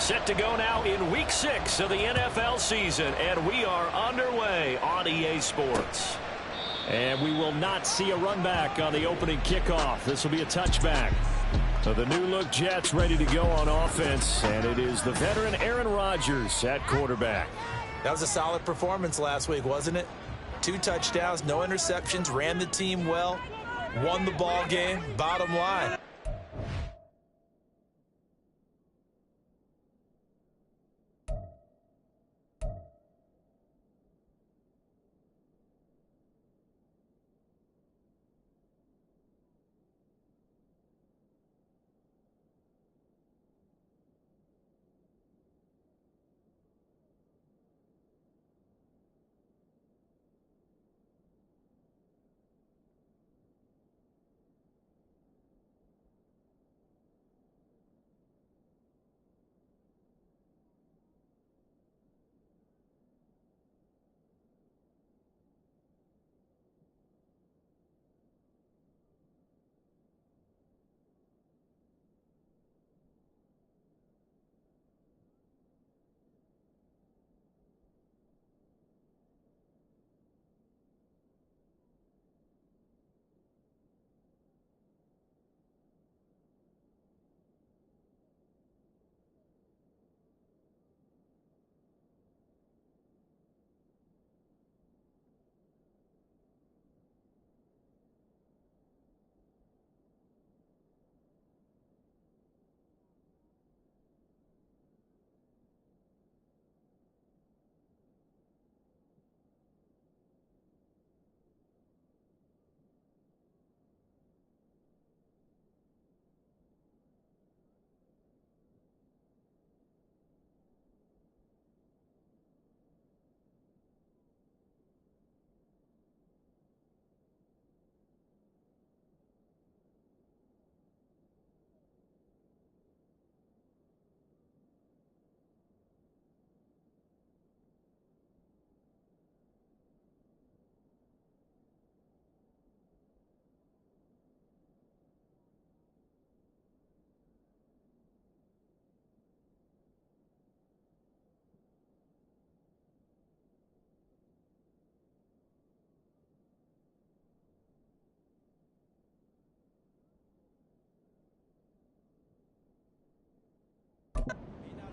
Set to go now in Week 6 of the NFL season, and we are underway on EA Sports. And we will not see a run back on the opening kickoff. This will be a touchback. So the new-look Jets ready to go on offense, and it is the veteran Aaron Rodgers at quarterback. That was a solid performance last week, wasn't it? 2 touchdowns, no interceptions, ran the team well, won the ball game, bottom line.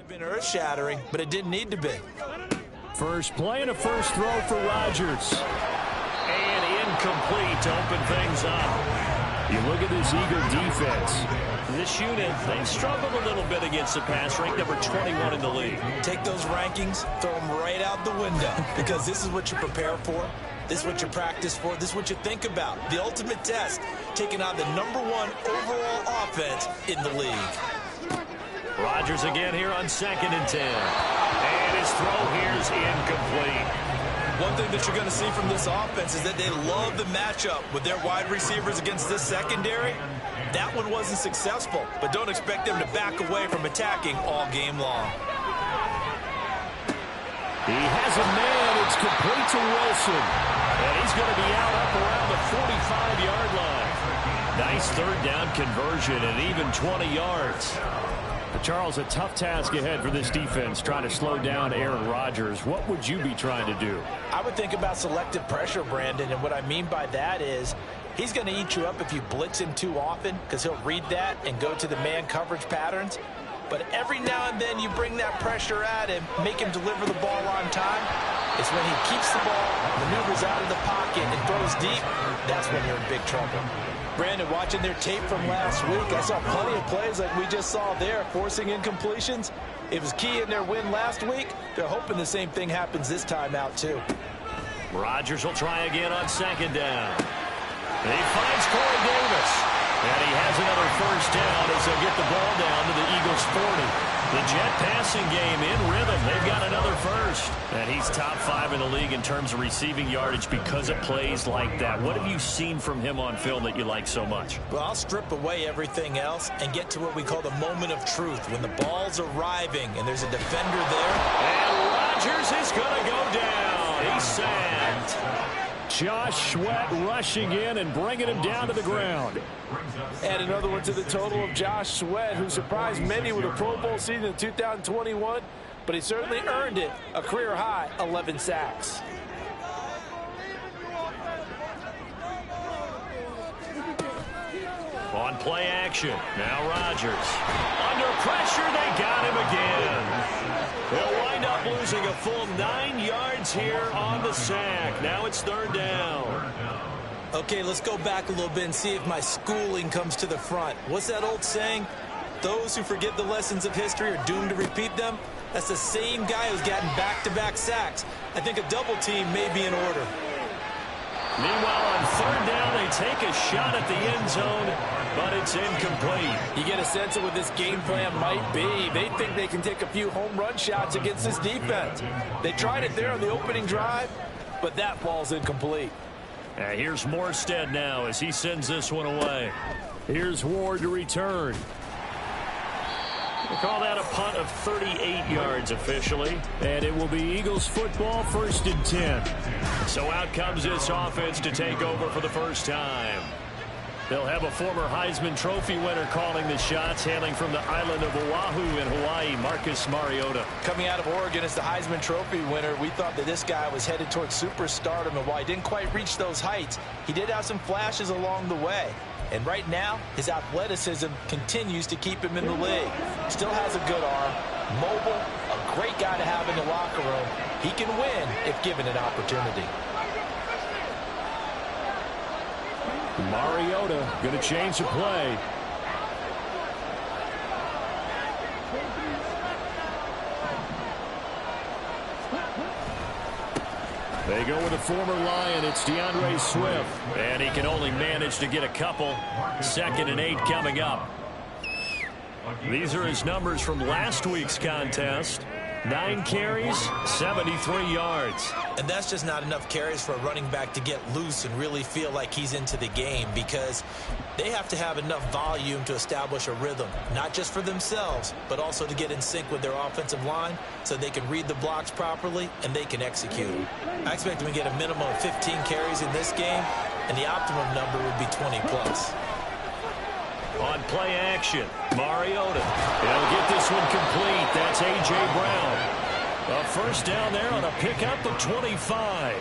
Been earth-shattering, but it didn't need to be. First play and a first throw for Rodgers. And incomplete to open things up. You look at this Eagle defense. This unit, they've struggled a little bit against the pass, ranked number 21 in the league. Take those rankings, throw them right out the window, because this is what you prepare for. This is what you practice for. This is what you think about. The ultimate test, taking on the #1 overall offense in the league. Rodgers again here on 2nd and 10. And his throw here is incomplete. One thing that you're going to see from this offense is that they love the matchup with their wide receivers against this secondary. That one wasn't successful, but don't expect them to back away from attacking all game long. He has a man. It's complete to Wilson. And he's going to be out up around the 45-yard line. Nice 3rd down conversion and even 20 yards. But Charles, a tough task ahead for this defense, trying to slow down Aaron Rodgers. What would you be trying to do? I would think about selective pressure, Brandon, and what I mean by that is he's going to eat you up if you blitz him too often, because he'll read that and go to the man coverage patterns. But every now and then you bring that pressure at him, make him deliver the ball on time. It's when he keeps the ball, maneuvers out of the pocket, and throws deep, that's when you're in big trouble. Brandon, watching their tape from last week, I saw plenty of plays like we just saw there, forcing incompletions. It was key in their win last week. They're hoping the same thing happens this time out, too. Rodgers will try again on 2nd down. And he finds Corey Davis. And he has another first down as they get the ball down to the Eagles' 40. The Jet passing game in rhythm. They've got another first. And he's top 5 in the league in terms of receiving yardage because of plays like that. What have you seen from him on film that you like so much? Well, I'll strip away everything else and get to what we call the moment of truth, when the ball's arriving and there's a defender there. And Rodgers is going to go down. He's sacked. Josh Sweat rushing in and bringing him down to the ground. Add another one to the total of Josh Sweat, who surprised many with a Pro Bowl season in 2021, but he certainly earned it, a career-high 11 sacks. On play action, now Rodgers. Under pressure, they got him again. They'll wind up losing a full 9 yards here on the sack. Now it's 3rd down. Okay, let's go back a little bit and see if my schooling comes to the front. What's that old saying? Those who forget the lessons of history are doomed to repeat them. That's the same guy who's gotten back-to-back sacks. I think a double team may be in order. Meanwhile, on 3rd down, they take a shot at the end zone, but it's incomplete. You get a sense of what this game plan might be. They think they can take a few home run shots against this defense. They tried it there on the opening drive, but that ball's incomplete. Here's Morstead now as he sends this one away. Here's Ward to return. We'll call that a punt of 38 yards officially. And it will be Eagles football, 1st and 10. So out comes this offense to take over for the first time. They'll have a former Heisman Trophy winner calling the shots, hailing from the island of Oahu in Hawaii, Marcus Mariota. Coming out of Oregon as the Heisman Trophy winner, we thought that this guy was headed towards superstardom, and while he didn't quite reach those heights, he did have some flashes along the way. And right now, his athleticism continues to keep him in the league. Still has a good arm, mobile, a great guy to have in the locker room. He can win if given an opportunity. Mariota going to change the play. They go with a former Lion. It's DeAndre Swift. And he can only manage to get a couple. 2nd and 8 coming up. These are his numbers from last week's contest. 9 carries, 73 yards. And that's just not enough carries for a running back to get loose and really feel like he's into the game, because they have to have enough volume to establish a rhythm, not just for themselves, but also to get in sync with their offensive line so they can read the blocks properly and they can execute. I expect them to get a minimum of 15 carries in this game, and the optimum number would be 20 plus. On play action, Mariota. He'll get this one complete. That's A.J. Brown. A 1st down there on a pickup of 25.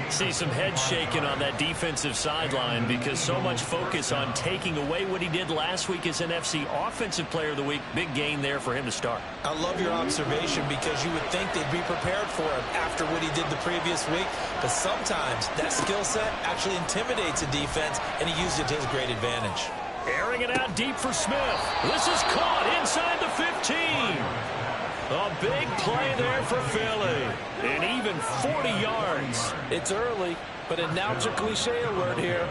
See some head shaking on that defensive sideline because so much focus on taking away what he did last week as NFC Offensive Player of the Week. Big gain there for him to start. I love your observation, because you would think they'd be prepared for him after what he did the previous week. But sometimes that skill set actually intimidates a defense, and he used it to his great advantage. Airing it out deep for Smith. This is caught inside the 15. A big play there for Philly. And even 40 yards. It's early, but announce a cliche alert here.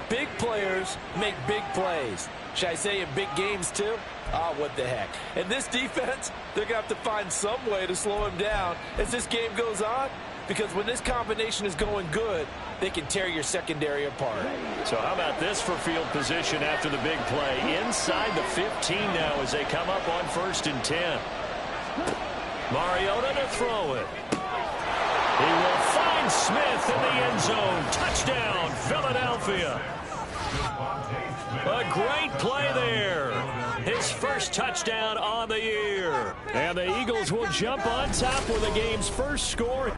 Big players make big plays. Should I say in big games too? Oh, what the heck. And this defense, they're going to have to find some way to slow him down as this game goes on. Because when this combination is going good, they can tear your secondary apart. So how about this for field position after the big play? Inside the 15 now as they come up on 1st and 10. Mariota to throw it. He will find Smith in the end zone. Touchdown, Philadelphia. A great play there. His 1st touchdown on the year. And the Eagles will jump on top with the game's 1st score.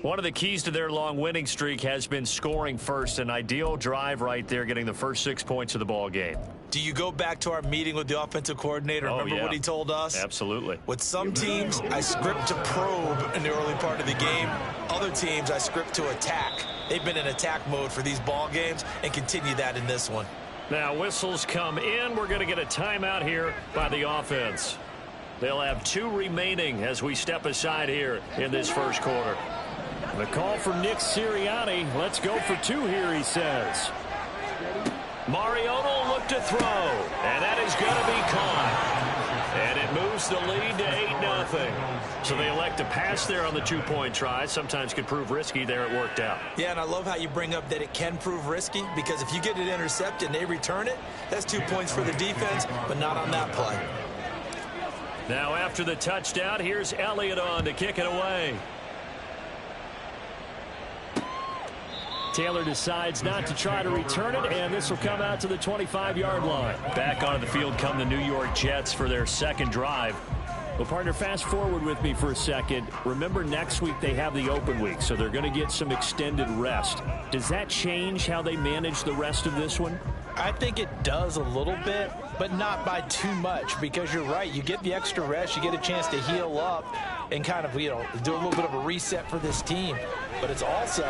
One of the keys to their long winning streak has been scoring first. An ideal drive right there, getting the first 6 points of the ball game. Do you go back to our meeting with the offensive coordinator? Remember what he told us? Absolutely. With some teams, I script to probe in the early part of the game. Other teams, I script to attack. They've been in attack mode for these ball games and continue that in this one. Now whistles come in. We're going to get a timeout here by the offense. They'll have 2 remaining as we step aside here in this first quarter. The call for Nick Sirianni. Let's go for 2 here, he says. Mariota will look to throw, and that is going to be caught. And it moves the lead to 8-0. So they elect to pass there on the 2-point try. Sometimes could prove risky. There it worked out. Yeah, and I love how you bring up that it can prove risky, because if you get it intercepted and they return it, that's 2 points for the defense, but not on that play. Now after the touchdown, here's Elliott on to kick it away. Taylor decides not to try to return it, and this will come out to the 25-yard line. Back onto the field come the New York Jets for their second drive. Well, partner, fast forward with me for a second. Remember, next week they have the open week, so they're going to get some extended rest. Does that change how they manage the rest of this one? I think it does a little bit, but not by too much, because you're right. You get the extra rest, you get a chance to heal up and kind of, do a little bit of a reset for this team. But it's also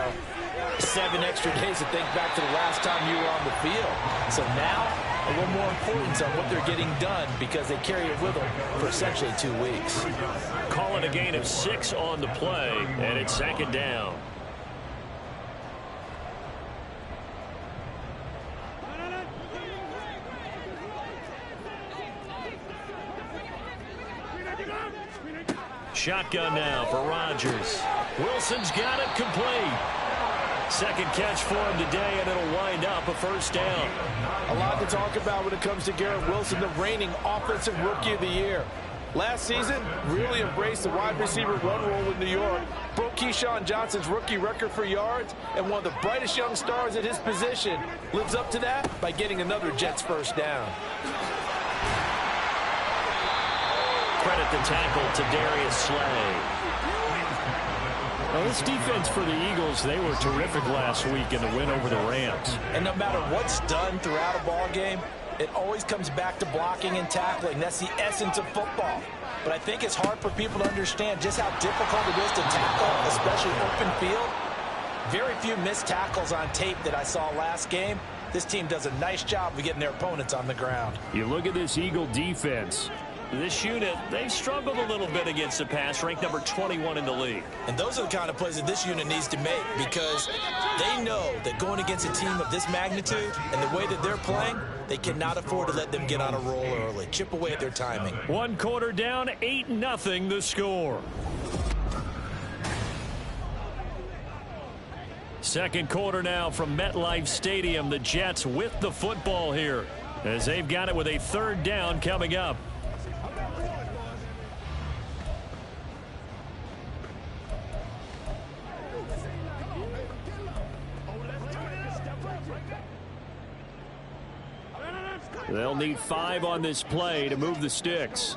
7 extra days to think back to the last time you were on the field. So now, a little more importance on what they're getting done, because they carry it with them for essentially 2 weeks. Call it a gain of 6 on the play, and it's 2nd down. Shotgun now for Rodgers. Wilson's got it complete. Second catch for him today, and it'll wind up a first down. A lot to talk about when it comes to Garrett Wilson, the reigning Offensive Rookie of the Year. Last season, really embraced the wide receiver 1 role with New York, broke Keyshawn Johnson's rookie record for yards, and one of the brightest young stars at his position lives up to that by getting another Jets first down. Credit the tackle to Darius Slay. Well, this defense for the Eagles, they were terrific last week in the win over the Rams. And no matter what's done throughout a ball game, it always comes back to blocking and tackling. That's the essence of football. But I think it's hard for people to understand just how difficult it is to tackle, especially open field. Very few missed tackles on tape that I saw last game. This team does a nice job of getting their opponents on the ground. You look at this Eagle defense. This unit, they've struggled a little bit against the pass, ranked number 21 in the league. And those are the kind of plays that this unit needs to make, because they know that going against a team of this magnitude and the way that they're playing, they cannot afford to let them get on a roll early. Chip away at their timing. 1 quarter down, 8-0 the score. Second quarter now from MetLife Stadium. The Jets with the football here, as they've got it with a 3rd down coming up. They'll need 5 on this play to move the sticks.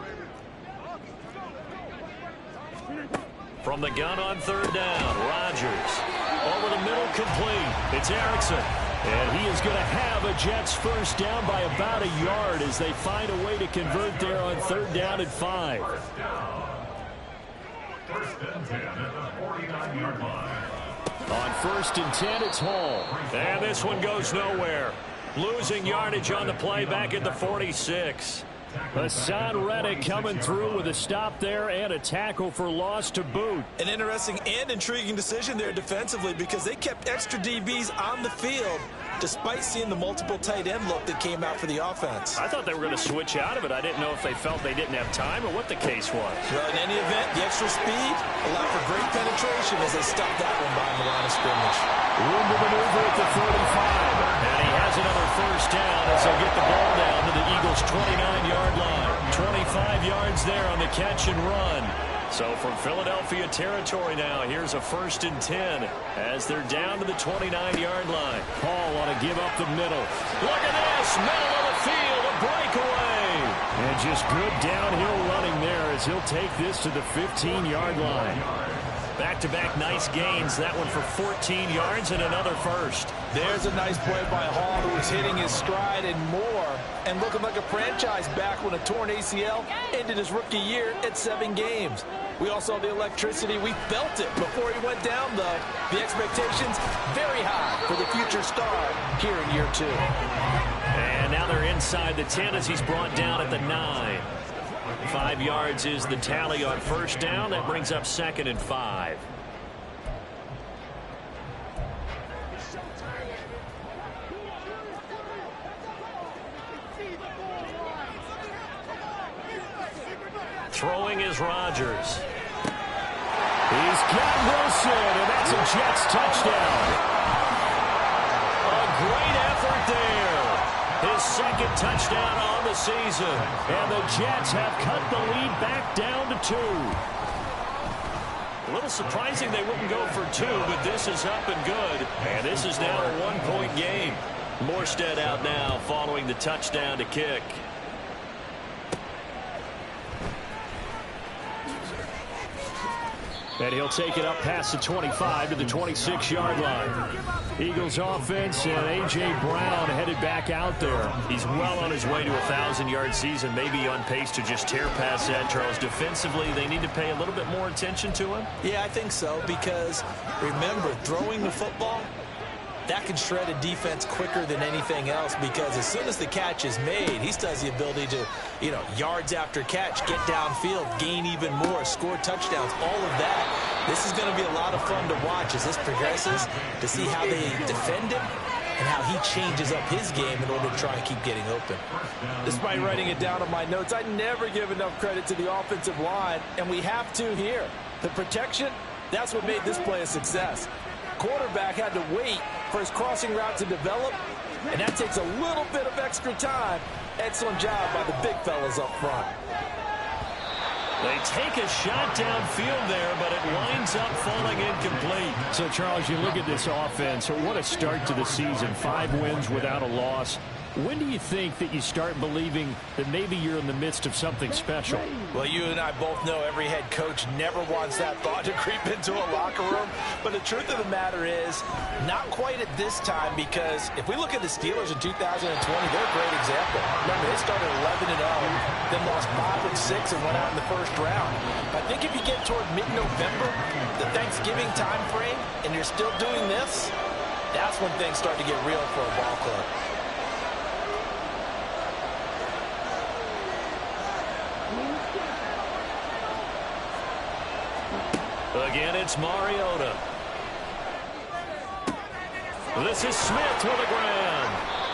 From the gun on 3rd down, Rodgers. Over the middle, complete. It's Erickson. And he is going to have a Jets first down by about a yard as they find a way to convert there on 3rd down and 5. First and 10 at the 49-yard line. On 1st and 10, it's Hall. And this one goes nowhere. Losing yardage on the play back at the 46. Hassan Reddick coming through with a stop there and a tackle for loss to boot. An interesting and intriguing decision there defensively, because they kept extra DBs on the field despite seeing the multiple tight end look that came out for the offense. I thought they were going to switch out of it. I didn't know if they felt they didn't have time or what the case was. Well, in any event, the extra speed allowed for great penetration as they stuffed that one behind the line of scrimmage. Room to maneuver at the 45. And he has another first down as they'll get the ball down to the Eagles' 29-yard line. 25 yards there on the catch and run. So from Philadelphia territory now, here's a 1st and 10 as they're down to the 29-yard line. Paul want to give up the middle. Look at this, middle of the field, a breakaway. And just good downhill running there as he'll take this to the 15-yard line. Back-to-back nice gains. That one for 14 yards and another first. There's a nice play by Hall, who was hitting his stride and more, and looking like a franchise back when a torn ACL ended his rookie year at 7 games. We all saw the electricity. We felt it before he went down, though. The expectations very high for the future star here in year 2. And now they're inside the 10 as he's brought down at the 9. 5 yards is the tally on first down. That brings up 2nd and 5. Throwing is Rodgers. He's got Wilson, and that's a Jets touchdown. A great effort there. His 2nd touchdown on the season. And the Jets have cut the lead back down to 2. A little surprising they wouldn't go for 2, but this is up and good. And this is now a 1-point game. Morstead out now following the touchdown to kick. And he'll take it up past the 25 to the 26-yard line. Eagles offense and A.J. Brown headed back out there. He's well on his way to a 1,000-yard season, maybe on pace to just tear past that, Charles. Defensively, they need to pay a little bit more attention to him. Yeah, I think so, because remember, throwing the football, that can shred a defense quicker than anything else, because as soon as the catch is made, he still has the ability to, yards after catch, get downfield, gain even more, score touchdowns, all of that. This is going to be a lot of fun to watch as this progresses, to see how they defend him and how he changes up his game in order to try and keep getting open. Despite writing it down on my notes, I never give enough credit to the offensive line, and we have to here. The protection, that's what made this play a success. Quarterback had to wait for his crossing route to develop, and that takes a little bit of extra time. Excellent job by the big fellas up front. They take a shot downfield there, but it winds up falling incomplete. So, Charles, you look at this offense, what a start to the season. 5 wins without a loss. When do you think that you start believing that maybe you're in the midst of something special? Well, you and I both know every head coach never wants that thought to creep into a locker room. But the truth of the matter is, not quite at this time, because if we look at the Steelers in 2020, they're a great example. Remember, they started 11-0, then lost 5 and 6 and went out in the first round. I think if you get toward mid-November, the Thanksgiving time frame, and you're still doing this, that's when things start to get real for a ball club. Again, it's Mariota. This is Smith with a grab.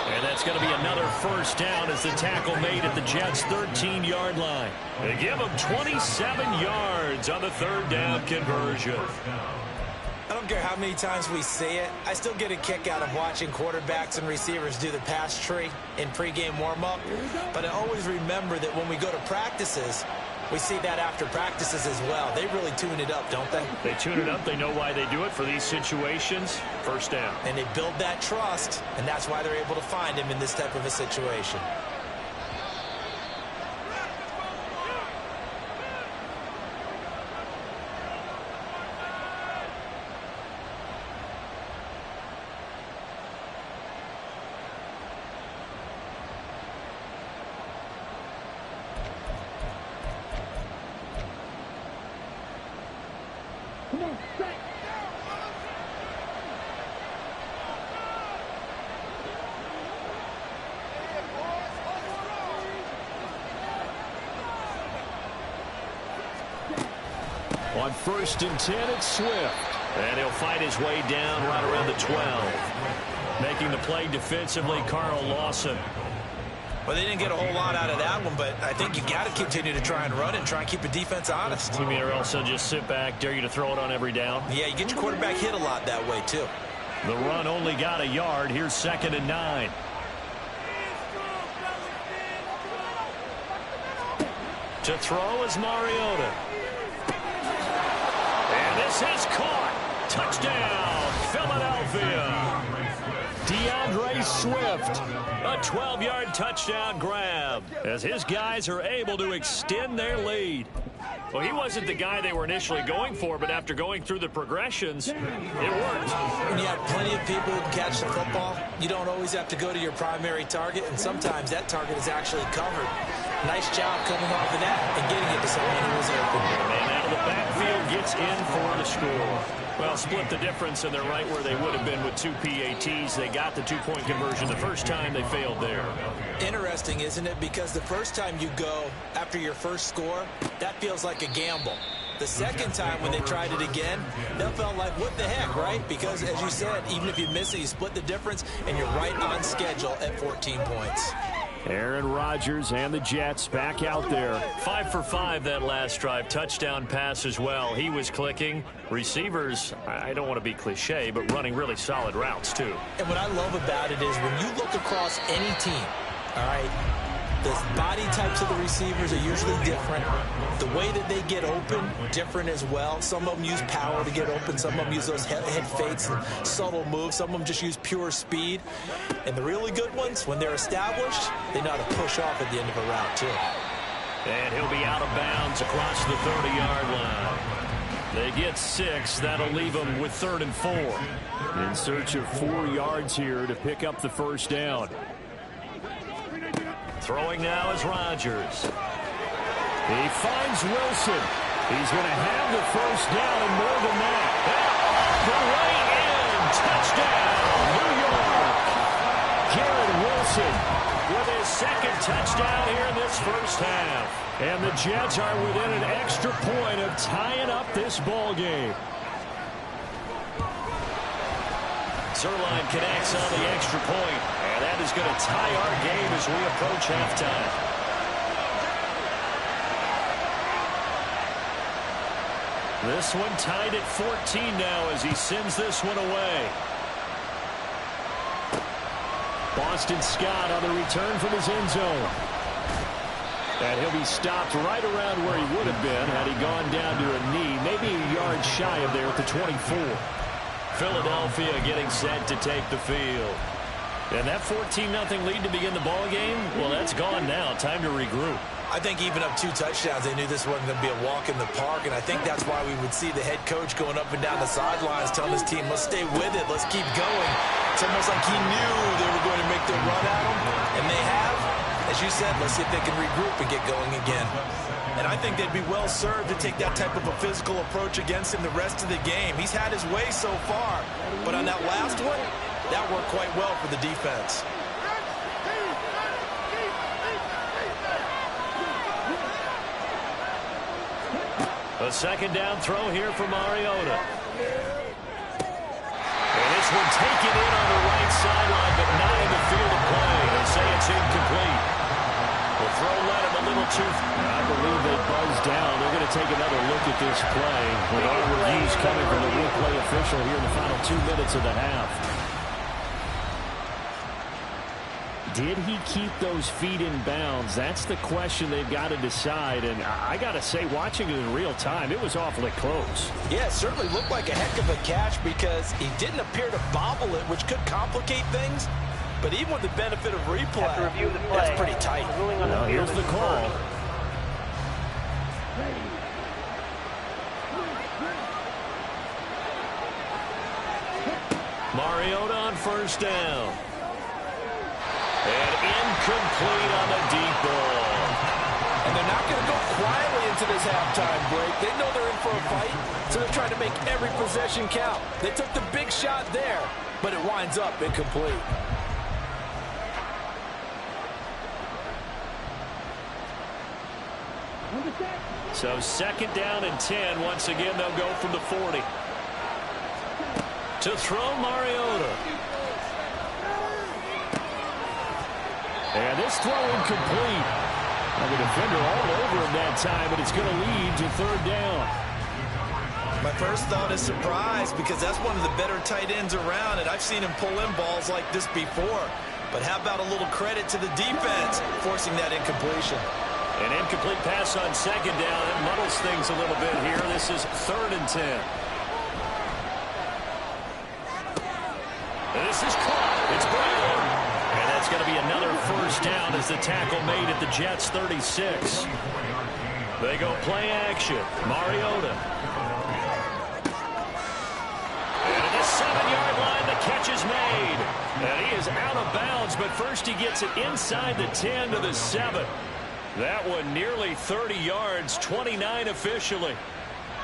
And that's going to be another first down as the tackle made at the Jets' 13-yard line. They give them 27 yards on the 3rd down conversion. I don't care how many times we see it. I still get a kick out of watching quarterbacks and receivers do the pass tree in pregame warm-up. But I always remember that when we go to practices, we see that after practices as well. They really tune it up, don't they? They tune it up. They know why they do it for these situations. First down. And they build that trust, and that's why they're able to find him in this type of a situation. On 1st and 10, it's Swift. And he'll fight his way down right around the 12. Making the play defensively, Carl Lawson. Well, they didn't get a whole lot out of that one, but I think you got to continue to try and run and try and keep the defense honest. You mean or else they'll just sit back, dare you to throw it on every down? Yeah, you get your quarterback hit a lot that way, too. The run only got a yard. Here's 2nd and 9. To throw is Mariota. And this is caught. Touchdown, Philadelphia. DeAndre Swift, a 12-yard touchdown grab as his guys are able to extend their lead. Well, he wasn't the guy they were initially going for, but after going through the progressions, it worked. When you have plenty of people who can catch the football, you don't always have to go to your primary target, and sometimes that target is actually covered. Nice job coming off of that and getting it to someone who was open. And out of the backfield gets in for the score. Well, split the difference, and they're right where they would have been with 2 PATs. They got the 2-point conversion the first time. They failed there. Interesting, isn't it? Because the first time you go after your first score, that feels like a gamble. The second time when they tried it again, that felt like, what the heck, right? Because, as you said, even if you miss it, you split the difference, and you're right on schedule at 14 points. Aaron Rodgers and the Jets back out there. 5 for 5 that last drive. Touchdown pass as well. He was clicking. Receivers, I don't want to be cliche, but running really solid routes too. And what I love about it is when you look across any team, all right, the body types of the receivers are usually different. The way that they get open, different as well. Some of them use power to get open. Some of them use those head fakes and subtle moves. Some of them just use pure speed. And the really good ones, when they're established, they know how to push off at the end of a route, too. And he'll be out of bounds across the 30-yard line. They get 6. That'll leave them with 3rd and 4. In search of 4 yards here to pick up the first down. Throwing now is Rodgers. He finds Wilson. He's going to have the first down and more than that. All the way in. Touchdown, New York. Garrett Wilson with his 2nd touchdown here in this first half. And the Jets are within an extra point of tying up this ball game. Zerline connects on the extra point, and that is going to tie our game as we approach halftime. This one tied at 14 now as he sends this one away. Boston Scott on the return from his end zone. And he'll be stopped right around where he would have been had he gone down to a knee, maybe a yard shy of there at the 24. Philadelphia getting set to take the field. And that 14-0 lead to begin the ball game, well, that's gone now. Time to regroup. I think even up 2 touchdowns, they knew this wasn't going to be a walk in the park, and I think that's why we would see the head coach going up and down the sidelines telling his team, let's stay with it, let's keep going. It's almost like he knew they were going to make the run at him, and they have. As you said, let's see if they can regroup and get going again. And I think they'd be well served to take that type of a physical approach against him the rest of the game. He's had his way so far, but on that last one, that worked quite well for the defense. A 2nd down throw here for Mariota. And this one taken in on the right sideline, but not in the field of play. They say it's incomplete. The throw led him a little too. I believe they buzzed down. They're going to take another look at this play with all reviews coming from the replay official here in the final 2 minutes of the half. Did he keep those feet in bounds? That's the question they've got to decide. And I got to say, watching it in real time, it was awfully close. Yeah, it certainly looked like a heck of a catch because he didn't appear to bobble it, which could complicate things. But even with the benefit of replay, that's pretty tight. Now here's the call. Mariota on first down. And incomplete on the deep ball. And they're not going to go quietly into this halftime break. They know they're in for a fight, so they're trying to make every possession count. They took the big shot there, but it winds up incomplete. So 2nd down and 10. Once again, they'll go from the 40. To throw Mariota. And this throw incomplete. And the defender all over him that time, but it's going to lead to 3rd down. My first thought is surprise because that's one of the better tight ends around, and I've seen him pull in balls like this before. But how about a little credit to the defense forcing that incompletion? An incomplete pass on 2nd down. It muddles things a little bit here. This is 3rd and 10. And this is caught. It's Brown. And that's going to be another first down as the tackle made at the Jets' 36. They go play action. Mariota. And at the 7-yard line, the catch is made. And he is out of bounds, but first he gets it inside the 10 to the 7. That one nearly 30 yards, 29 officially.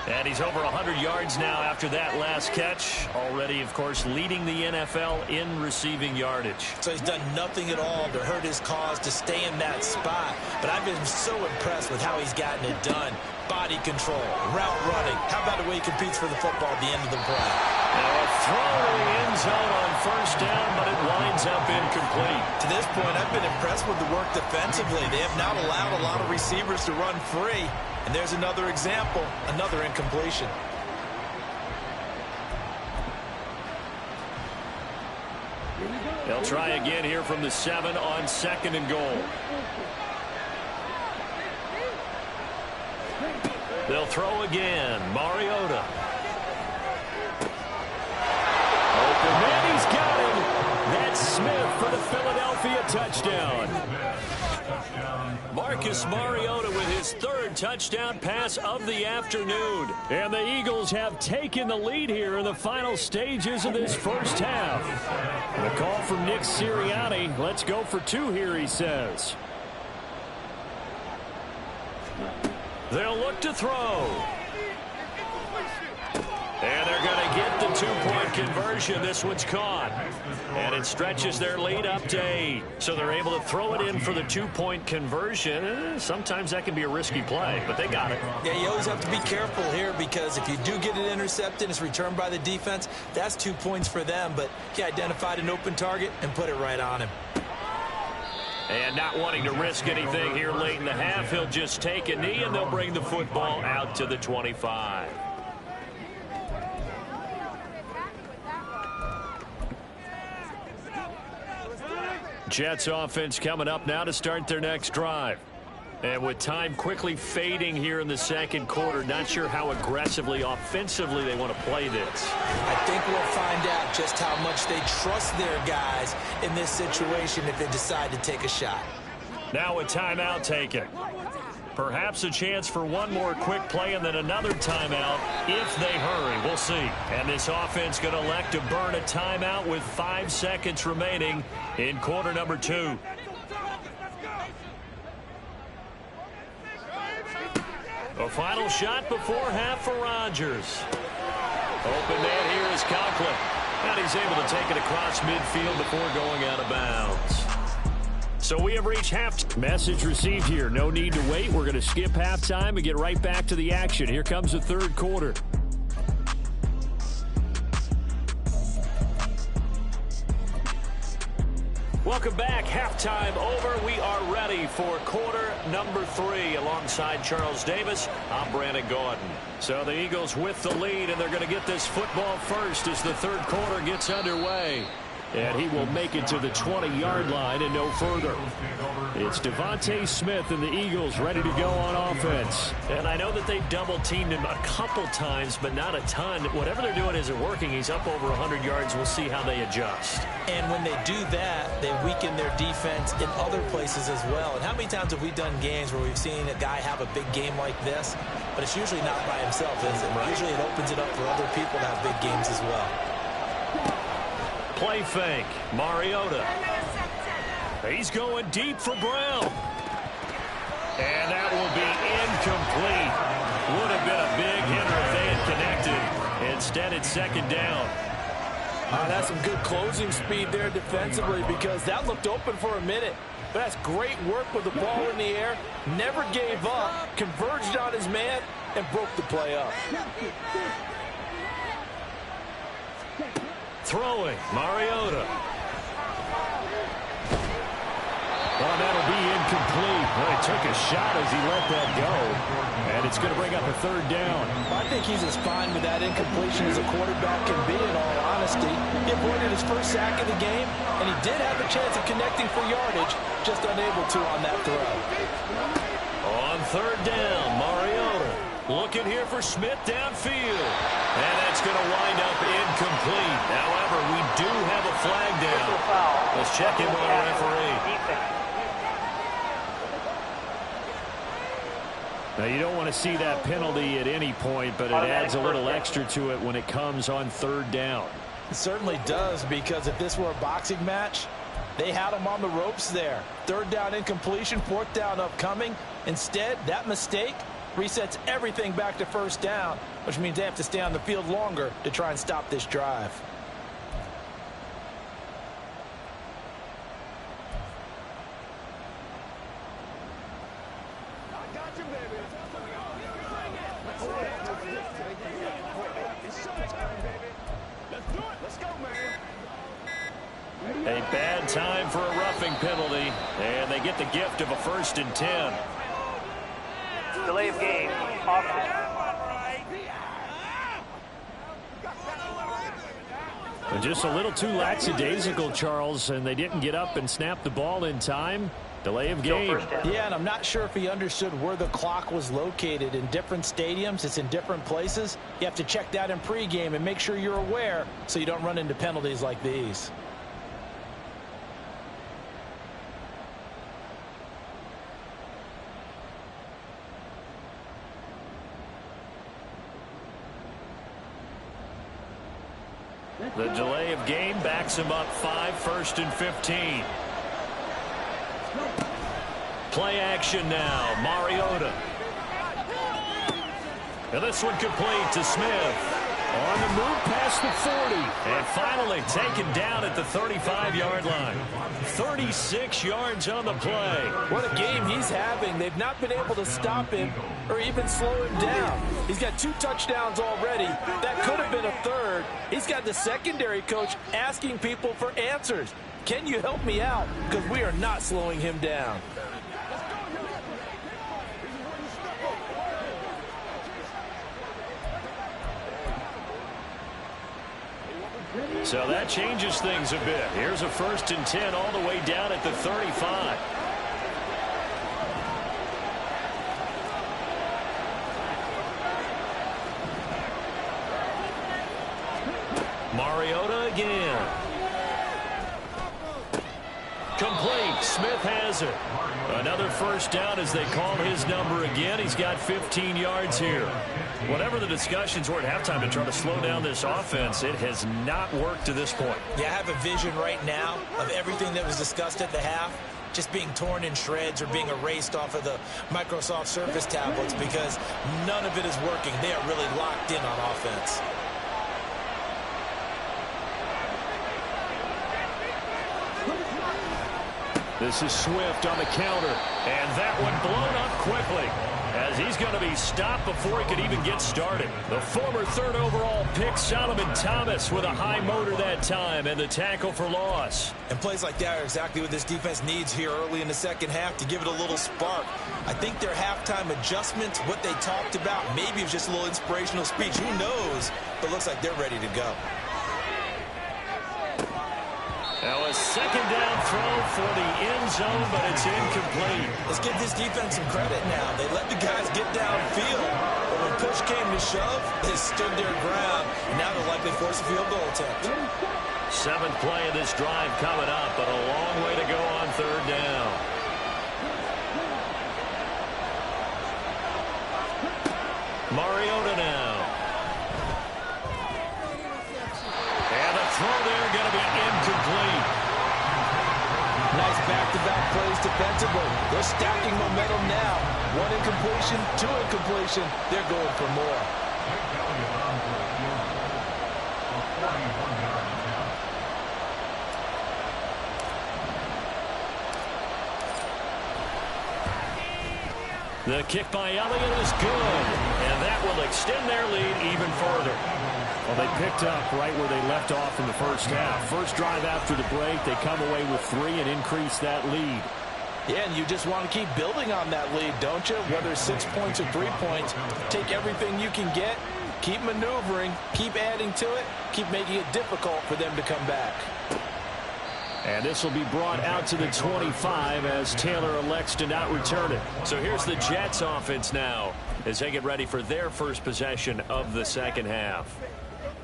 And he's over 100 yards now after that last catch. Already, of course, leading the NFL in receiving yardage. So he's done nothing at all to hurt his cause to stay in that spot. But I've been so impressed with how he's gotten it done. Body control, route running. How about the way he competes for the football at the end of the play? Now a throw to the end zone on first down, but it winds up incomplete. To this point, I've been impressed with the work defensively. They have not allowed a lot of receivers to run free. And there's another example, another incompletion. They'll try again here from the 7 on 2nd and goal. They'll throw again. Mariota. Open man, he's got him. That's Smith for the Philadelphia touchdown. Marcus Mariota with his 3rd touchdown pass of the afternoon. And the Eagles have taken the lead here in the final stages of this first half. The call from Nick Sirianni. Let's go for 2 here, he says. They'll look to throw. And they're going to get the 2-point conversion. This one's caught. And it stretches their lead up to 8. So they're able to throw it in for the 2-point conversion. Sometimes that can be a risky play, but they got it. Yeah, you always have to be careful here because if you do get it intercepted, it's returned by the defense, that's 2 points for them. But he identified an open target and put it right on him. And not wanting to risk anything here late in the half, he'll just take a knee, and they'll bring the football out to the 25. Jets offense coming up now to start their next drive. And with time quickly fading here in the 2nd quarter, not sure how aggressively, offensively they want to play this. I think we'll find out just how much they trust their guys in this situation if they decide to take a shot. Now a timeout taken. Perhaps a chance for one more quick play and then another timeout if they hurry. We'll see. And this offense going to elect to burn a timeout with 5 seconds remaining in quarter number 2. A final shot before half for Rodgers. Open man here is Conklin. And he's able to take it across midfield before going out of bounds. So we have reached half. Message received here. No need to wait. We're going to skip halftime and get right back to the action. Here comes the 3rd quarter. Welcome back. Halftime over. We are ready for quarter number 3 alongside Charles Davis. I'm Brandon Gordon. So the Eagles with the lead, and they're going to get this football first as the 3rd quarter gets underway. And he will make it to the 20-yard line and no further. It's Devontae Smith and the Eagles ready to go on offense. And I know that they've double-teamed him a couple times, but not a ton. Whatever they're doing isn't working. He's up over 100 yards. We'll see how they adjust. And when they do that, they weaken their defense in other places as well. And how many times have we done games where we've seen a guy have a big game like this, but it's usually not by himself, is it? Right. Usually it opens it up for other people to have big games as well. Play fake. Mariota. He's going deep for Brown. And that will be incomplete. Would have been a big hitter if they had connected. Instead, it's 2nd down. That's some good closing speed there defensively because that looked open for a minute. But that's great work with the ball in the air. Never gave up. Converged on his man and broke the play up. Throwing, Mariota. Oh, that'll be incomplete. Well, he took a shot as he let that go. And it's going to bring up a 3rd down. I think he's as fine with that incompletion as a quarterback can be, in all honesty. He avoided his first sack of the game, and he did have a chance of connecting for yardage, just unable to on that throw. On 3rd down, Mariota. Looking here for Smith downfield. And that's going to wind up incomplete. However, we do have a flag down. Let's check in with our referee. You don't want to see that penalty at any point, but it adds a little extra to it when it comes on third down. It certainly does, because if this were a boxing match, they had him on the ropes there. Third down incompletion, fourth down upcoming. Instead, that mistake resets everything back to first down, which means they have to stay on the field longer to try and stop this drive. A bad time for a roughing penalty, and they get the gift of a 1st and 10. Delay of game, offense. And just a little too lackadaisical, Charles, and they didn't get up and snap the ball in time. Delay of game. Yeah, and I'm not sure if he understood where the clock was located. In different stadiums, it's in different places. You have to check that in pregame and make sure you're aware so you don't run into penalties like these. The delay of game backs him up 5, 1st and 15. Play action now. Mariota. And this one complete to Smith. On the move past the 40. And finally taken down at the 35-yard line. 36 yards on the play. What a game he's having. They've not been able to stop him or even slow him down. He's got 2 touchdowns already. That could have been a third. He's got the secondary coach asking people for answers. Can you help me out? Because we are not slowing him down. So that changes things a bit. Here's a 1st and 10 all the way down at the 35. Mariota again. Complete. Smith has it. Another 1st down as they call his number again. He's got 15 yards here. Whatever the discussions were at halftime to try to slow down this offense, it has not worked to this point. Yeah, I have a vision right now of everything that was discussed at the half just being torn in shreds or being erased off of the Microsoft Surface tablets because none of it is working. They are really locked in on offense. This is Swift on the counter, and that one blown up quickly as he's going to be stopped before he could even get started. The former 3rd overall pick, Solomon Thomas, with a high motor that time, and the tackle for loss. And plays like that are exactly what this defense needs here early in the second half to give it a little spark. I think their halftime adjustments, what they talked about, maybe it was just a little inspirational speech. Who knows? But it looks like they're ready to go. Now a 2nd down throw for the end zone, but it's incomplete. Let's give this defense some credit now. They let the guys get downfield, but when push came to shove, they stood their ground. And now they'll likely force a field goal attempt. 7th play of this drive coming up, but a long way to go on 3rd down. Mariota now. And the throw there going to be incomplete. Nice back-to-back plays defensively. They're stacking momentum now. 1 incompletion, 2 incompletion. They're going for more. The kick by Elliott is good, and that will extend their lead even further. Well, they picked up right where they left off in the first half. First drive after the break, they come away with 3 and increase that lead. Yeah, and you just want to keep building on that lead, don't you? Whether it's 6 points or 3 points, take everything you can get, keep maneuvering, keep adding to it, keep making it difficult for them to come back. And this will be brought out to the 25 as Taylor elects to not return it. So here's the Jets offense now as they get ready for their first possession of the second half.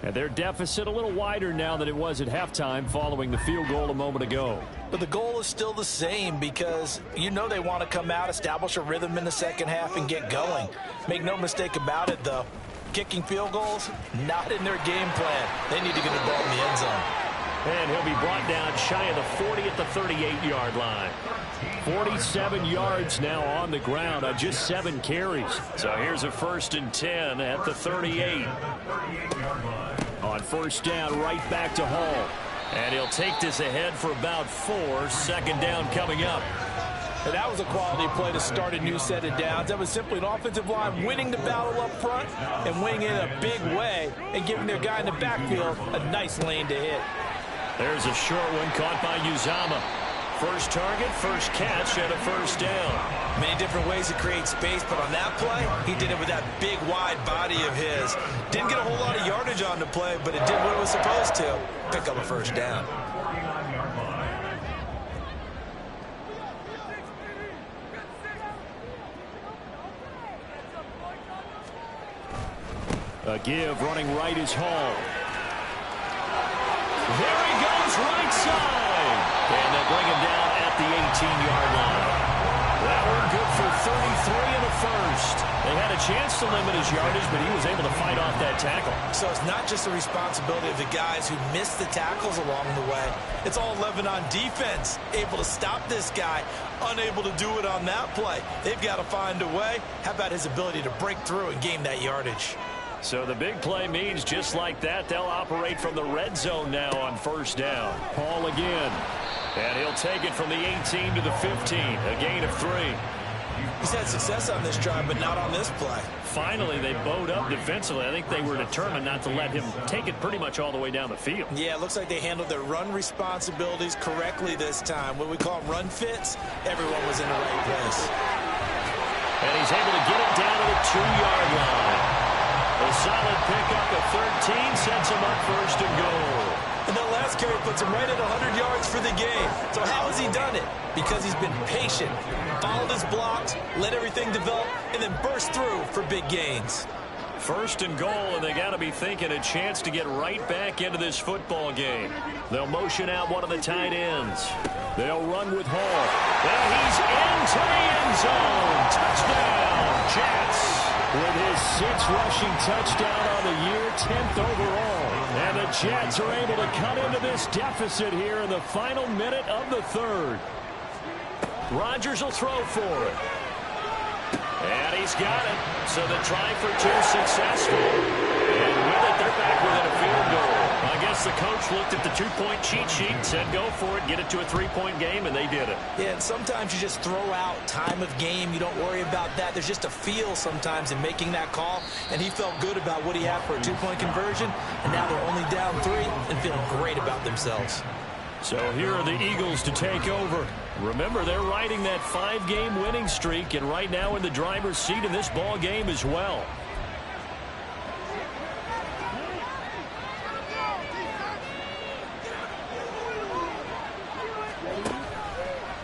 And their deficit a little wider now than it was at halftime following the field goal a moment ago. But the goal is still the same because you know they want to come out, establish a rhythm in the second half, and get going. Make no mistake about it, though. Kicking field goals, not in their game plan. They need to get the ball in the end zone. And he'll be brought down shy of the 40 at the 38-yard line. 47 yards now on the ground on just 7 carries. So here's a 1st and 10 at the 38. On first down, right back to Hall. And he'll take this ahead for about 4. 2nd down coming up. And that was a quality play to start a new set of downs. That was simply an offensive line winning the battle up front and winning it in a big way and giving their guy in the backfield a nice lane to hit. There's a short one caught by Uzama. First target, first catch, and a 1st down. Many different ways to create space, but on that play, he did it with that big, wide body of his. Didn't get a whole lot of yardage on the play, but it did what it was supposed to. Pick up a 1st down. A give, running right is Hall. There he goes, right side. And they bring him down at the 18-yard line. That one good for 33 in the 1st. They had a chance to limit his yardage, but he was able to fight off that tackle. So it's not just the responsibility of the guys who missed the tackles along the way. It's all 11 on defense, able to stop this guy, unable to do it on that play. They've got to find a way. How about his ability to break through and gain that yardage? So the big play means just like that, they'll operate from the red zone now on 1st down. Hall again. And he'll take it from the 18 to the 15, a gain of 3. He's had success on this drive, but not on this play. Finally, they bowed up defensively. I think they were determined not to let him take it pretty much all the way down the field. Yeah, it looks like they handled their run responsibilities correctly this time. What we call run fits, everyone was in the right place. And he's able to get it down to the 2-yard line. A solid pickup at 13 sets him up 1st and goal. And that last carry puts him right at 100 yards for the game. So how has he done it? Because he's been patient, followed his blocks, let everything develop, and then burst through for big gains. 1st and goal, and they got to be thinking a chance to get right back into this football game. They'll motion out one of the tight ends. They'll run with Hall. And he's into the end zone. Touchdown, Jets. With his 6th rushing touchdown on the year, 10th overall. And the Jets are able to cut into this deficit here in the final minute of the 3rd. Rodgers will throw for it. And he's got it. So the try for 2 successful. And with it, they're back within a field goal. I guess the coach looked at the 2-point cheat sheet and said, go for it, get it to a 3-point game, and they did it. Yeah, and sometimes you just throw out time of game. You don't worry about that. There's just a feel sometimes in making that call, and he felt good about what he had for a 2-point conversion, and now they're only down 3 and feeling great about themselves. So here are the Eagles to take over. Remember, they're riding that 5-game winning streak, and right now in the driver's seat in this ball game as well.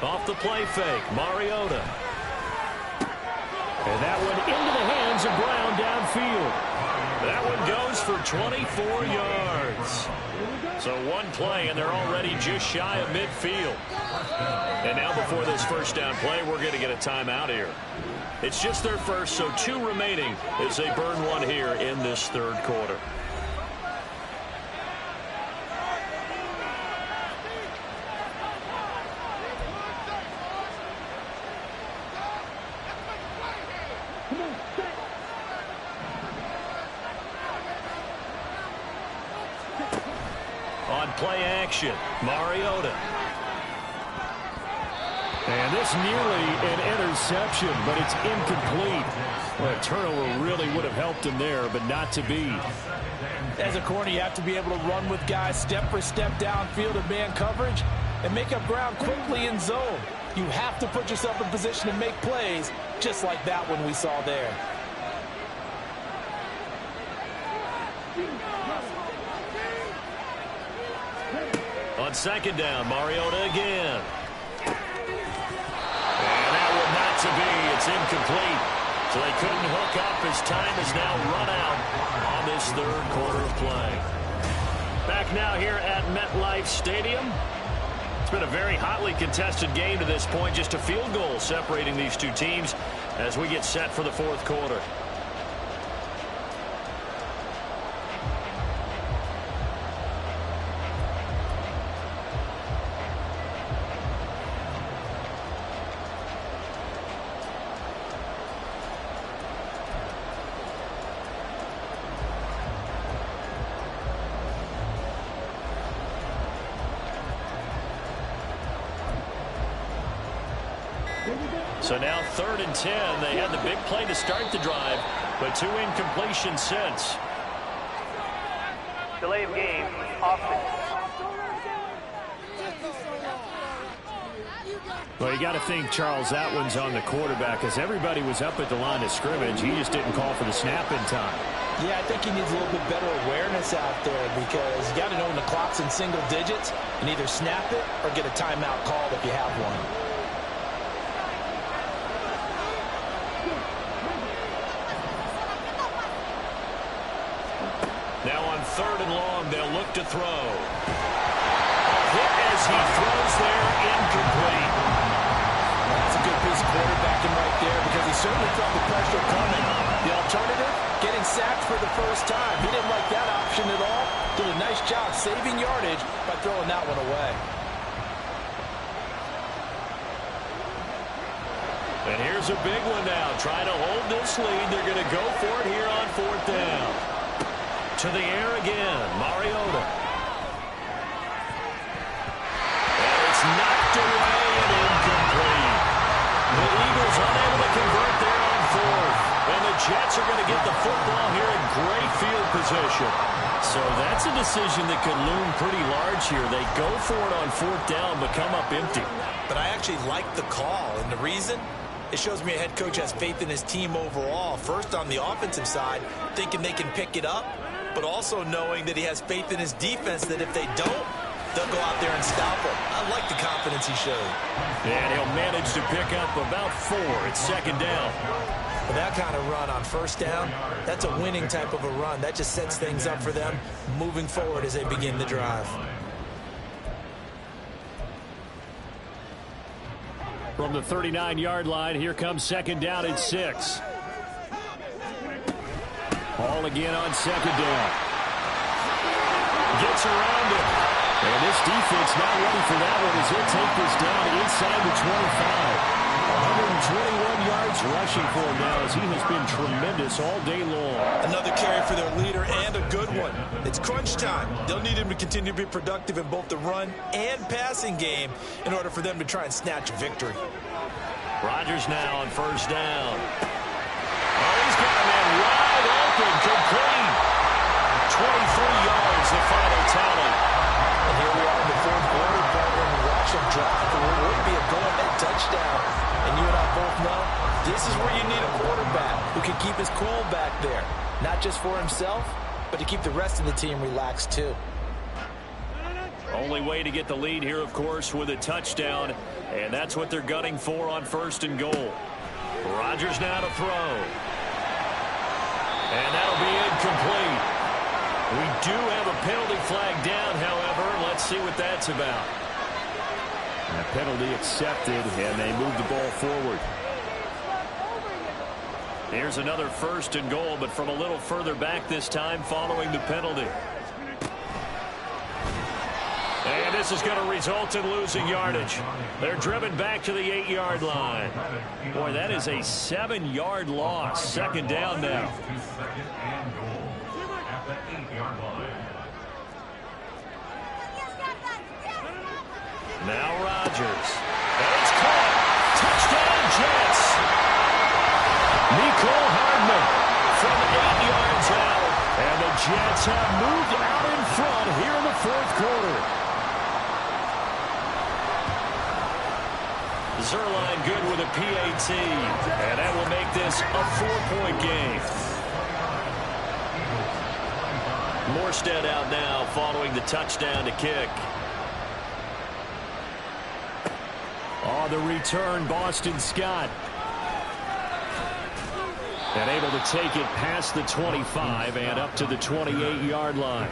Off the play fake, Mariota. And that one into the hands of Brown downfield. That one goes for 24 yards. So one play, and they're already just shy of midfield. And now before this 1st down play, we're going to get a timeout here. It's just their first, so 2 remaining as they burn one here in this 3rd quarter. On play action, Mariota. And this nearly an interception, but it's incomplete. Well, a turnover really would have helped him there, but not to be. As a corner, you have to be able to run with guys step for step downfield of man coverage and make up ground quickly in zone. You have to put yourself in position to make plays, just like that one we saw there. On 2nd down, Mariota again. And that one not to be. It's incomplete. So they couldn't hook up as time is now run out on this 3rd quarter of play. back now here at MetLife Stadium. It's been a very hotly contested game to this point. Just a field goal separating these two teams as we get set for the fourth quarter. So now 3rd and 10. They had the big play to start the drive, but 2 incompletions since. Delay of game, offense. Well, you got to think, Charles, that one's on the quarterback because everybody was up at the line of scrimmage. He just didn't call for the snap in time. Yeah, I think he needs a little bit better awareness out there because you got to know when the clock's in single digits and either snap it or get a timeout called if you have one. Now on 3rd and long, they'll look to throw. A hit as he throws there, incomplete. That's a good piece of quarterbacking right there because he certainly felt the pressure coming. The alternative, getting sacked for the first time. He didn't like that option at all. Did a nice job saving yardage by throwing that one away. And here's a big one now. Trying to hold this lead. They're going to go for it here on 4th down. To the air again, Mariota. And it's knocked away and incomplete. The Eagles unable to convert there on 4th. And the Jets are going to get the football here in great field position. So that's a decision that could loom pretty large here. They go for it on 4th down, but come up empty. But I actually like the call, and the reason? It shows me a head coach has faith in his team overall. First, on the offensive side, thinking they can pick it up, but also knowing that he has faith in his defense that if they don't, they'll go out there and stop him. I like the confidence he showed. And he'll manage to pick up about 4. It's 2nd down. But that kind of run on 1st down, that's a winning type of a run. That just sets things up for them moving forward as they begin the drive. From the 39-yard line, here comes 2nd down and 6. Ball again on 2nd down. Gets around it. And this defense not ready for that one as he'll take this down inside the 25. 121 yards rushing for him now as he has been tremendous all day long. Another carry for their leader and a good one. It's crunch time. They'll need him to continue to be productive in both the run and passing game in order for them to try and snatch a victory. Rodgers now on 1st down. Oh, he's got a man wide open, complete. 23 yards, the final tally. And here we are in the 4th quarter, partner, and watch him drop. It would be a go-ahead touchdown. And you and I both know this is where you need a quarterback who can keep his cool back there. Not just for himself, but to keep the rest of the team relaxed too. Only way to get the lead here, of course, with a touchdown. And that's what they're gunning for on 1st and goal. Rodgers now to throw. And that'll be incomplete. We do have a penalty flag down, however. Let's see what that's about. And a penalty accepted, and they move the ball forward. Here's another 1st and goal, but from a little further back this time following the penalty. And this is going to result in losing yardage. They're driven back to the 8-yard line. Boy, that is a 7-yard loss. 2nd down now. Now Rodgers. And it's caught. Touchdown, Jets. Mecole Hardman from 8 yards out. And the Jets have moved out in front here in the 4th quarter. Zerline good with a PAT. And that will make this a 4-point game. Morstead out now following the touchdown to kick. Oh, the return, Boston Scott. And able to take it past the 25 and up to the 28-yard line.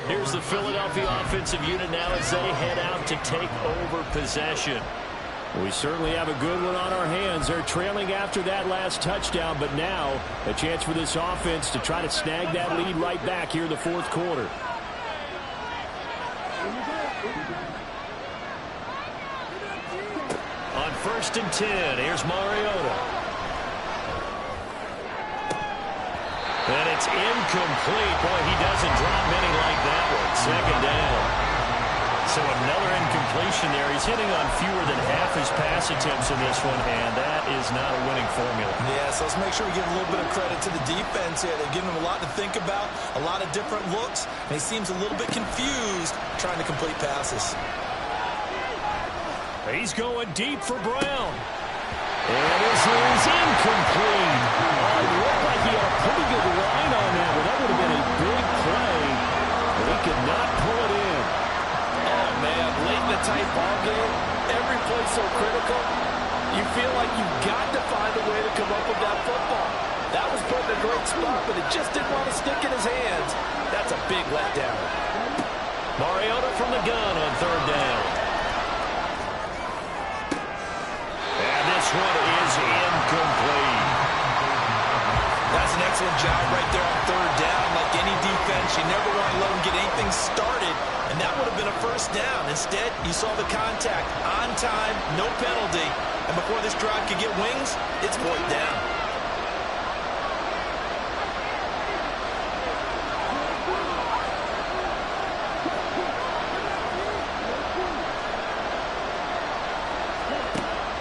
Here's the Philadelphia offensive unit now as they head out to take over possession. We certainly have a good one on our hands. They're trailing after that last touchdown, but now a chance for this offense to try to snag that lead right back here in the fourth quarter. On 1st and 10, here's Mariota. And it's incomplete. Boy, he doesn't drop many like that one. 2nd down. So another incompletion there. He's hitting on fewer than half his pass attempts in this one, and that is not a winning formula. Yeah, so let's make sure we give a little bit of credit to the defense here. They've given him a lot to think about, a lot of different looks, and he seems a little bit confused trying to complete passes. He's going deep for Brown. And this is incomplete. It looked like he had a pretty good line on that one. That would have been a big play, but he could not pull it in. Oh, man, late in the tight ball game, every play so critical. You feel like you've got to find a way to come up with that football. That was put in a great spot, but it just didn't want to stick in his hands. That's a big letdown. Mariota from the gun on 3rd down. This one is incomplete. That's an excellent job right there on 3rd down. Like any defense, you never want to let them get anything started, and that would have been a 1st down. Instead, you saw the contact on time, no penalty, and before this drive could get wings, it's 4th down.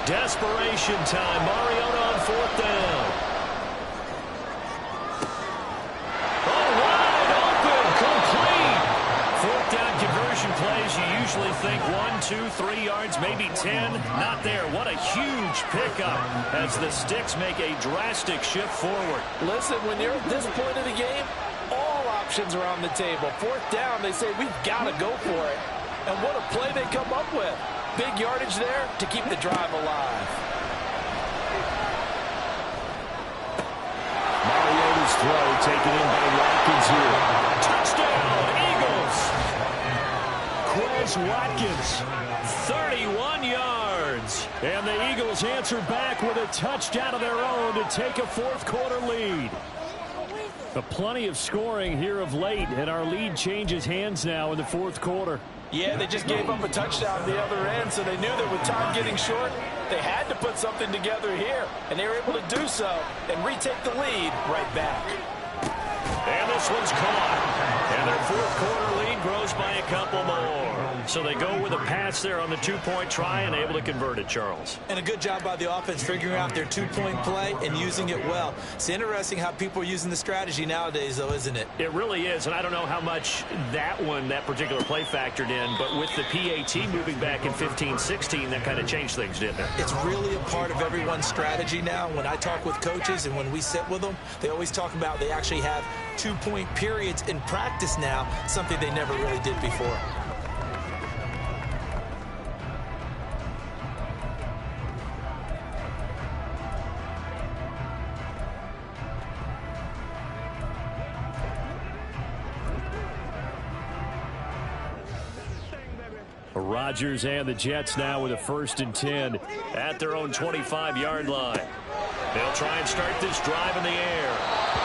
Desperation time. Mariota on 4th down. Oh, wide open, complete. 4th down conversion plays. You usually think 1, 2, 3 yards, maybe 10. Not there. What a huge pickup as the Sticks make a drastic shift forward. Listen, when you're at this point of the game, all options are on the table. 4th down, they say, we've got to go for it. And what a play they come up with. Big yardage there to keep the drive alive. Mariota's throw taken in by Watkins here. Touchdown, Eagles. Quez Watkins, 31 yards. And the Eagles answer back with a touchdown of their own to take a fourth quarter lead. But plenty of scoring here of late, and our lead changes hands now in the fourth quarter. Yeah, they just gave up a touchdown at the other end, so they knew that with time getting short, they had to put something together here, and they were able to do so and retake the lead right back. And this one's caught. And their fourth quarter lead grows by a couple more. So they go with a pass there on the two-point try and able to convert it, Charles. And a good job by the offense figuring out their two-point play and using it well. It's interesting how people are using the strategy nowadays, though, isn't it? It really is, and I don't know how much that particular play factored in, but with the PAT moving back in 15-16, that kind of changed things, didn't it? It's really a part of everyone's strategy now. When I talk with coaches and when we sit with them, they always talk about they actually have two-point periods in practice now, something they never really did before. Rodgers and the Jets now with a 1st and 10 at their own 25-yard line. They'll try and start this drive in the air.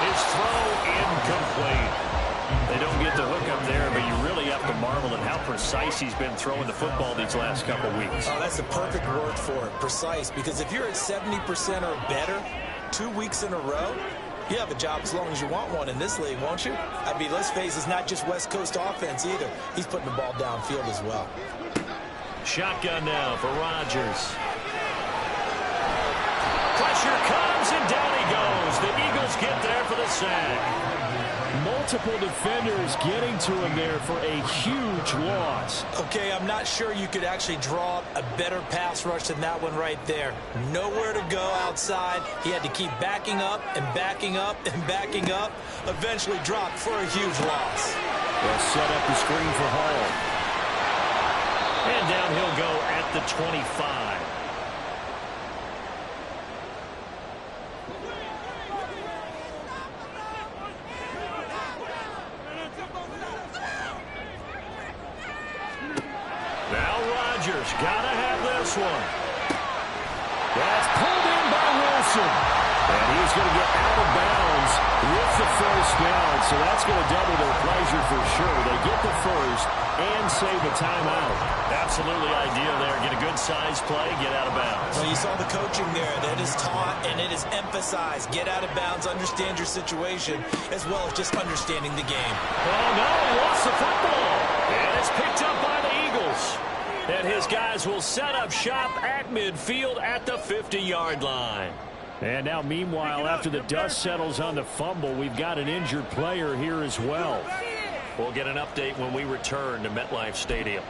His throw incomplete. They don't get the hook up there, but you really have to marvel at how precise he's been throwing the football these last couple weeks. Oh, that's the perfect word for it, precise, because if you're at 70% or better 2 weeks in a row, you have a job as long as you want one in this league, won't you? I mean, let's face it, it's not just West Coast offense either. He's putting the ball downfield as well. Shotgun now for Rodgers. Pressure comes, and down he goes. The Eagles get there for the sack. Multiple defenders getting to him there for a huge loss. Okay, I'm not sure you could actually draw up a better pass rush than that one right there. Nowhere to go outside. He had to keep backing up and backing up and backing up. Eventually dropped for a huge loss. They'll set up the screen for Hall. And down he'll go at the 25. Rodgers. Gotta have this one. That's pulled in by Wilson. And he's going to get out of bounds with the first down. So that's going to double their pleasure for sure. They get the first and save a timeout. Absolutely ideal there. Get a good size play, get out of bounds. Well, you saw the coaching there. That is taught and it is emphasized. Get out of bounds, understand your situation, as well as just understanding the game. Oh, no, he lost the football. And it's picked up by the Eagles. And his guys will set up shop at midfield at the 50-yard line. And now, meanwhile, after the dust settles on the fumble, we've got an injured player here as well. We'll get an update when we return to MetLife Stadium.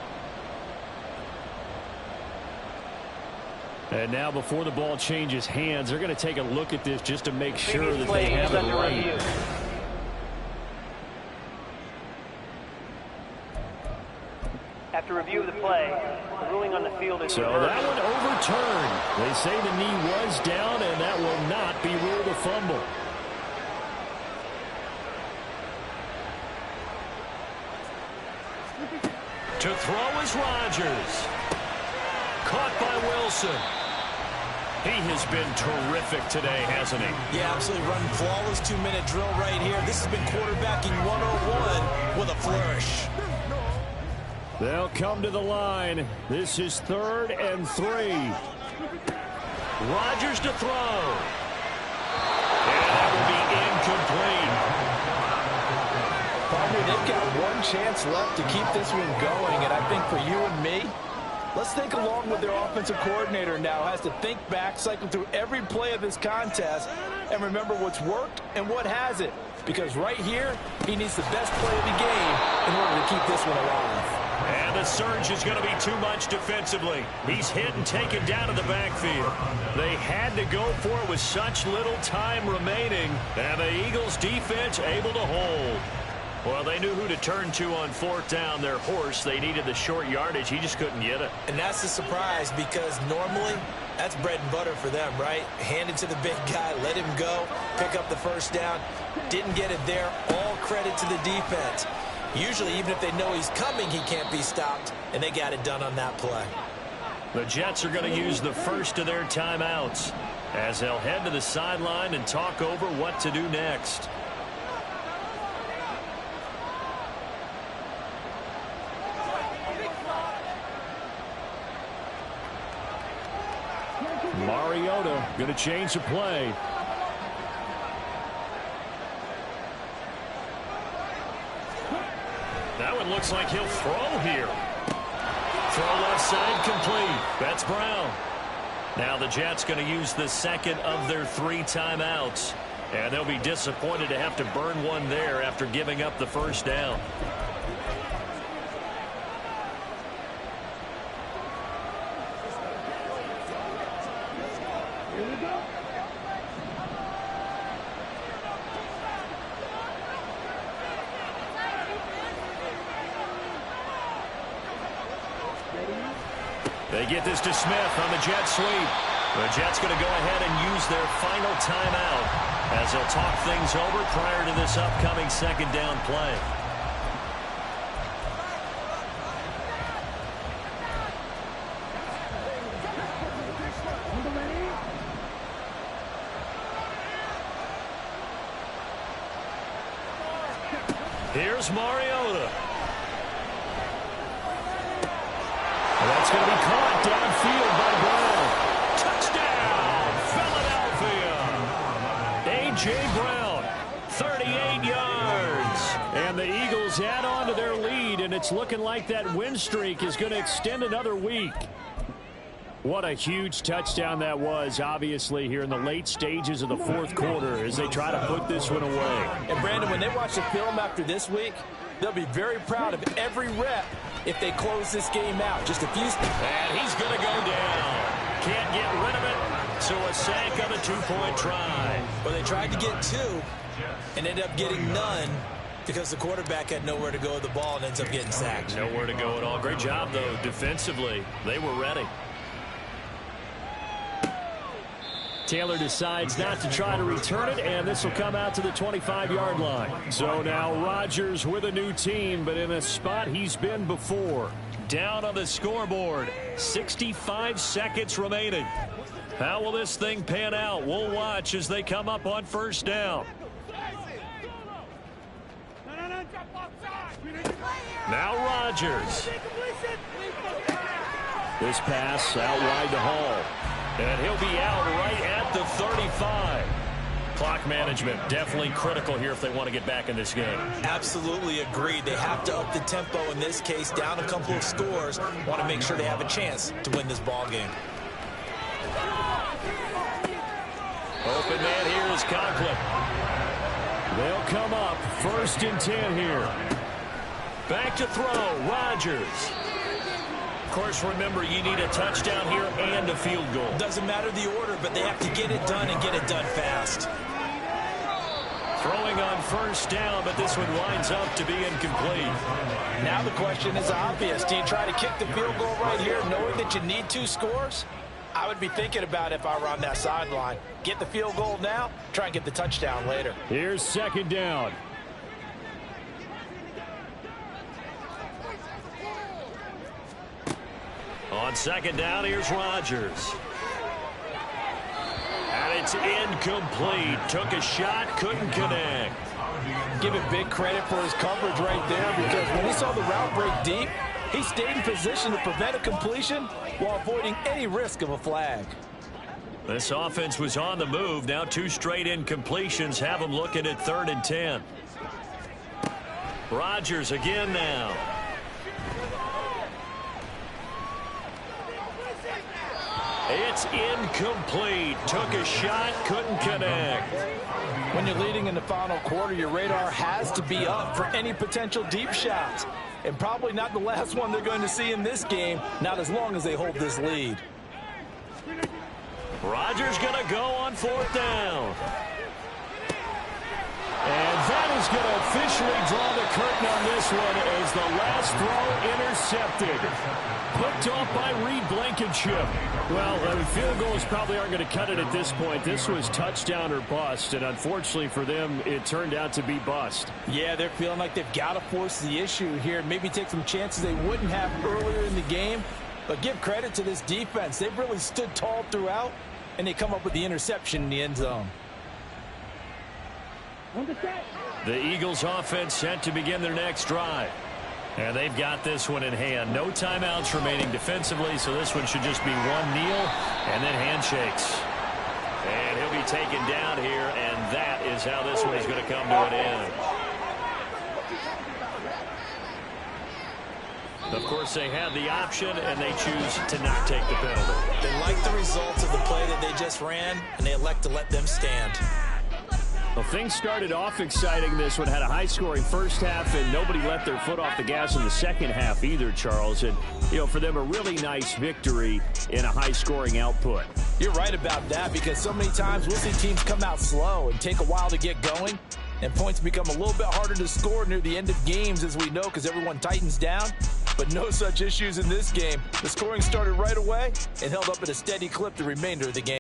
And now, before the ball changes hands, they're going to take a look at this just to make sure that they have it right. After review of the play, the ruling on the field is so reversed. that one overturned. They say the knee was down, and that will not be ruled a fumble. To throw is Rodgers. Caught by Wilson. He has been terrific today, hasn't he? Yeah, absolutely running flawless 2-minute drill right here. This has been quarterbacking 101 with a flourish. They'll come to the line. This is 3rd and 3. Rodgers to throw. And that will be incomplete. Partner, they've got one chance left to keep this one going, and I think for you and me, let's think along with their offensive coordinator now. Has to think back, cycle through every play of this contest, and remember what's worked and what hasn't. Because right here, he needs the best play of the game in order to keep this one alive. And the surge is going to be too much defensively. He's hit and taken down to the backfield. They had to go for it with such little time remaining, and the Eagles defense able to hold. Well, they knew who to turn to on 4th down. Their horse, they needed the short yardage. He just couldn't get it. And that's the surprise, because normally that's bread and butter for them, right? Hand it to the big guy, let him go, pick up the first down. Didn't get it there. All credit to the defense. Usually, even if they know he's coming, he can't be stopped, and they got it done on that play. The Jets are going to use the first of their timeouts as they'll head to the sideline and talk over what to do next. Mariota going to change the play. That one looks like he'll throw here. Throw left side complete. That's Brown. Now the Jets going to use the second of their 3 timeouts. And they'll be disappointed to have to burn one there after giving up the first down. They get this to Smith on the jet sweep. The Jets going to go ahead and use their final timeout as they'll talk things over prior to this upcoming 2nd down play. Here's Mariota. That's going to be caught downfield by Brown. Touchdown, Philadelphia. A.J. Brown, 38 yards. And the Eagles add on to their lead, and it's looking like that win streak is going to extend another week. What a huge touchdown that was, obviously, here in the late stages of the 4th quarter as they try to put this one away. And, Brandon, when they watch the film after this week, they'll be very proud of every rep if they close this game out. Just a few. And he's going to go down. Can't get rid of it. So a sack on a 2-point try. Well, they tried to get 2 and ended up getting none because the quarterback had nowhere to go with the ball and ends up getting sacked. Nowhere to go at all. Great job, though, defensively. They were ready. Taylor decides not to try to return it, and this will come out to the 25-yard line. So now Rodgers with a new team, but in a spot he's been before. Down on the scoreboard, 65 seconds remaining. How will this thing pan out? We'll watch as they come up on first down. Now Rodgers. This pass out wide to Hall. And he'll be out right at the 35. Clock management definitely critical here if they want to get back in this game. Absolutely agreed. They have to up the tempo in this case, down a couple of scores. Want to make sure they have a chance to win this ball game. Open man here is Conklin. They'll come up 1st and 10 here. Back to throw, Rodgers. Of course, remember, you need a touchdown here and a field goal. Doesn't matter the order, but they have to get it done and get it done fast. Throwing on first down, but this one winds up to be incomplete. Now the question is obvious. Do you try to kick the field goal right here knowing that you need 2 scores? I would be thinking about it if I were on that sideline. Get the field goal now, try and get the touchdown later. Here's 2nd down. On 2nd down, here's Rodgers. And it's incomplete. Took a shot, couldn't connect. Give it big credit for his coverage right there, because when he saw the route break deep, he stayed in position to prevent a completion while avoiding any risk of a flag. This offense was on the move. Now 2 straight incompletions have them looking at 3rd and 10. Rodgers again now. It's incomplete. Took a shot, couldn't connect. When you're leading in the final quarter, your radar has to be up for any potential deep shots. And probably not the last one they're going to see in this game, not as long as they hold this lead. Rodgers going to go on 4th down. And that is going to officially draw the curtain on this one as the last throw intercepted. Picked off by Reed Blankenship. Well, field goals probably aren't going to cut it at this point. This was touchdown or bust, and unfortunately for them, it turned out to be bust. Yeah, they're feeling like they've got to force the issue here. Maybe take some chances they wouldn't have earlier in the game. But give credit to this defense. They've really stood tall throughout, and they come up with the interception in the end zone. The Eagles offense set to begin their next drive. And they've got this one in hand. No timeouts remaining defensively, so this one should just be one kneel and then handshakes. And he'll be taken down here, and that is how this one is going to come to an end. Of course, they had the option, and they choose to not take the penalty. They like the results of the play that they just ran, and they elect to let them stand. Well, things started off exciting. This one had a high-scoring first half, and nobody let their foot off the gas in the second half either, Charles. And, you know, for them, a really nice victory in a high-scoring output. You're right about that, because so many times we'll see teams come out slow and take a while to get going, and points become a little bit harder to score near the end of games, as we know, because everyone tightens down. But no such issues in this game. The scoring started right away and held up at a steady clip the remainder of the game.